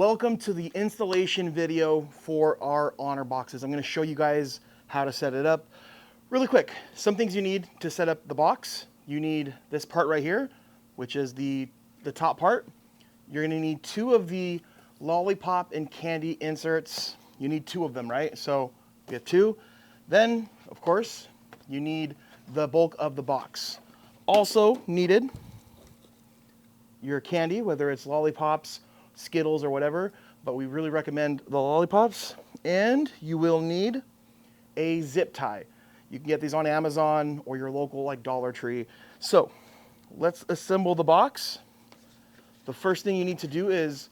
Welcome to the installation video for our honor boxes. I'm going to show you guys how to set it up. Really quick, some things you need to set up the box. You need this part right here, which is the top part. You're going to need two of the lollipop and candy inserts. You need two of them, right? So get two. Then, of course, you need the bulk of the box. Also needed your candy, whether it's lollipops, Skittles, or whatever, but we really recommend the lollipops. And you will need a zip tie. You can get these on Amazon or your local like Dollar Tree. So let's assemble the box. The first thing you need to do is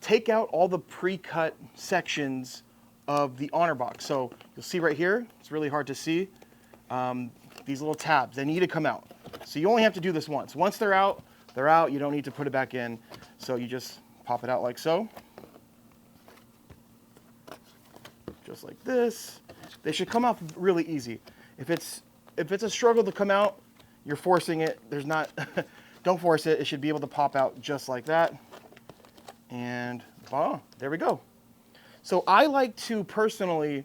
take out all the pre-cut sections of the honor box. So you'll see right here, it's really hard to see, these little tabs, they need to come out. So you only have to do this once. Once they're out, they're out. You don't need to put it back in. So you just pop it out like so. Just like this. They should come out really easy. If it's a struggle to come out, you're forcing it. There's not, don't force it. It should be able to pop out just like that. And oh, there we go. So I like to personally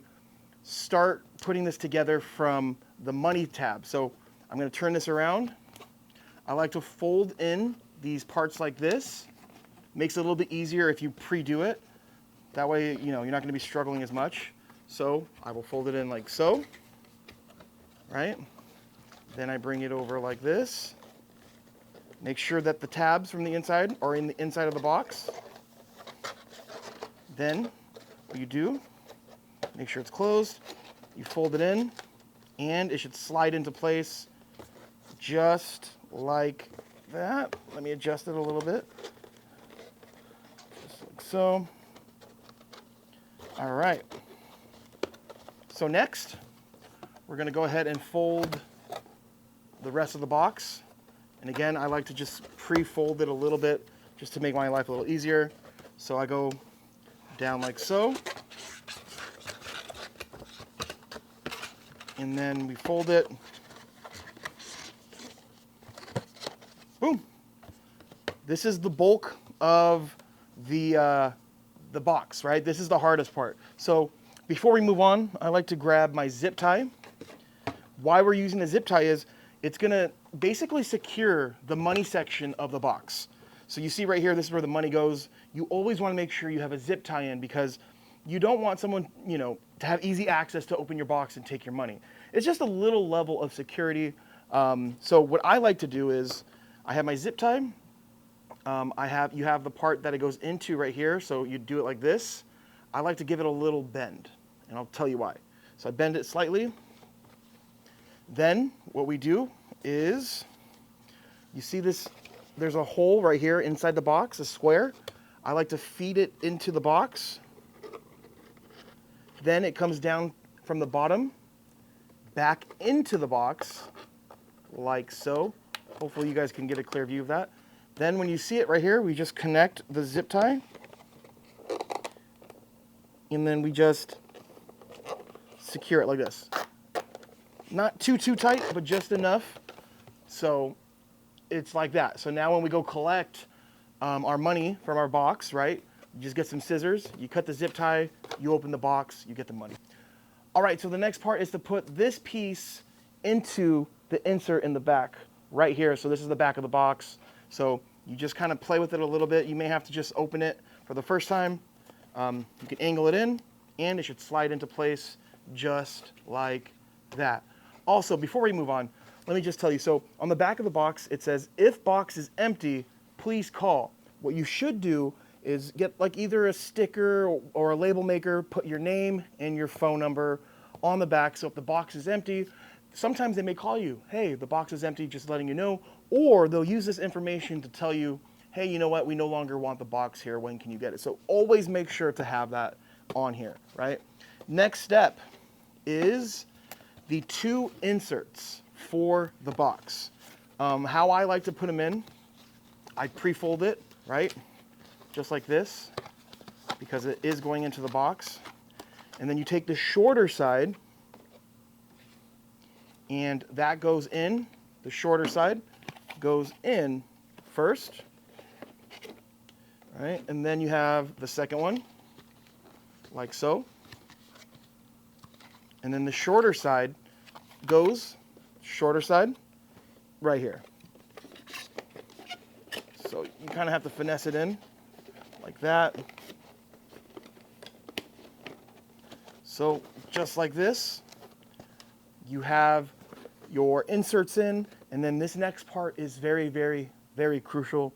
start putting this together from the money tab. So I'm going to turn this around. I like to fold in these parts like this. Makes it a little bit easier if you pre-do it. That way, you know, you're not going to be struggling as much. So I will fold it in like so, right? Then I bring it over like this. Make sure that the tabs from the inside are in the inside of the box. Then what you do, make sure it's closed. You fold it in, and it should slide into place just like that. Let me adjust it a little bit. Just like so. All right. So next, we're going to go ahead and fold the rest of the box. And again, I like to just pre-fold it a little bit just to make my life a little easier. So I go down like so. And then we fold it. Boom. This is the bulk of the box, right? This is the hardest part. So before we move on, I like to grab my zip tie. Why we're using the zip tie is it's gonna basically secure the money section of the box. So you see right here, this is where the money goes. You always wanna make sure you have a zip tie in because you don't want someone, you know, to have easy access to open your box and take your money. It's just a little level of security. So what I like to do is I have my zip tie. You have the part that it goes into right here. So you do it like this. I like to give it a little bend, and I'll tell you why. So I bend it slightly. Then what we do is, you see this, there's a hole right here inside the box, a square. I like to feed it into the box. Then it comes down from the bottom, back into the box, like so. Hopefully you guys can get a clear view of that. Then when you see it right here, we just connect the zip tie. And then we just secure it like this. Not too tight, but just enough. So it's like that. So now when we go collect our money from our box, right? You just get some scissors, you cut the zip tie, you open the box, you get the money. All right, so the next part is to put this piece into the insert in the back right here. So this is the back of the box. So you just kind of play with it a little bit. You may have to just open it for the first time. You can angle it in, and it should slide into place just like that. Also, before we move on, let me just tell you, so on the back of the box, it says, if box is empty, please call. What you should do is get like either a sticker or a label maker, put your name and your phone number on the back. So if the box is empty, sometimes they may call you, hey, the box is empty, just letting you know, or they'll use this information to tell you, hey, you know what, we no longer want the box here, when can you get it? So always make sure to have that on here, right? Next step is the two inserts for the box. How I like to put them in, I pre-fold it, right? Just like this, because it is going into the box. And then you take the shorter side, and that goes in, the shorter side goes in first. All right, and then you have the second one, like so. And then the shorter side goes, shorter side, right here. So you kind of have to finesse it in, like that. So just like this, you have your inserts in, and then this next part is very, very, very crucial.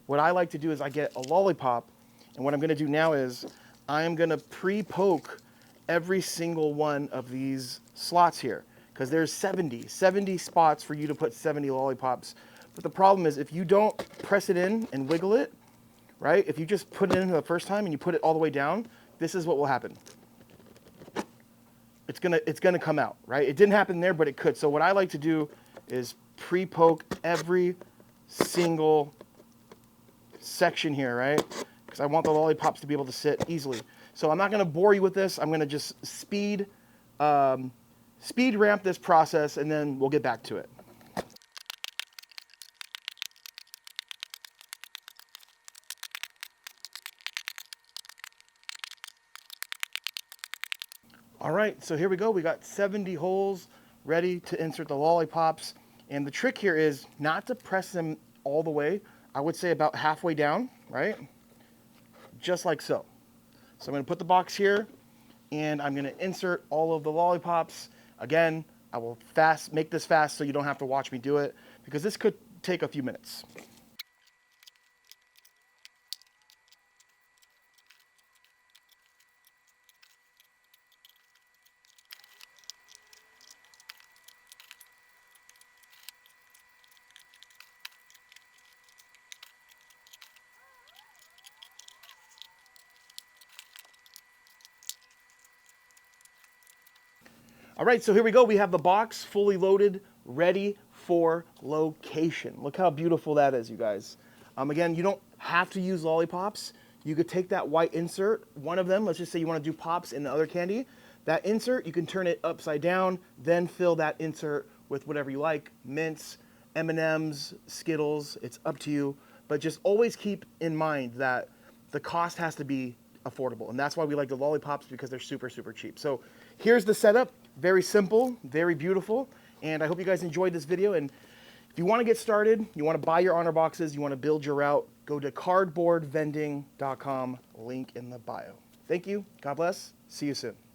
What I like to do is I get a lollipop, and what I'm gonna do now is I'm gonna pre-poke every single one of these slots here, because there's 70 spots for you to put 70 lollipops. But the problem is if you don't press it in and wiggle it, right? If you just put it in the first time and you put it all the way down, this is what will happen. It's gonna come out, right? It didn't happen there, but it could. So what I like to do is pre-poke every single section here, right? Because I want the lollipops to be able to sit easily. So I'm not gonna bore you with this. I'm gonna just speed ramp this process, and then we'll get back to it. All right, so here we go. We got 70 holes ready to insert the lollipops. And the trick here is not to press them all the way. I would say about halfway down, right? Just like so. So I'm gonna put the box here, and I'm gonna insert all of the lollipops. Again, I will make this fast so you don't have to watch me do it, because this could take a few minutes. All right, so here we go. We have the box fully loaded, ready for location. Look how beautiful that is, you guys. Again, you don't have to use lollipops. You could take that white insert, one of them, let's just say you want to do pops and the other candy. That insert, you can turn it upside down, then fill that insert with whatever you like, mints, M&Ms, Skittles, it's up to you. But just always keep in mind that the cost has to be affordable. And that's why we like the lollipops, because they're super, super cheap. So here's the setup. Very simple, very beautiful. And I hope you guys enjoyed this video. And if you want to get started, you want to buy your honor boxes, you want to build your route, go to cardboardvending.com, link in the bio. Thank you. God bless. See you soon.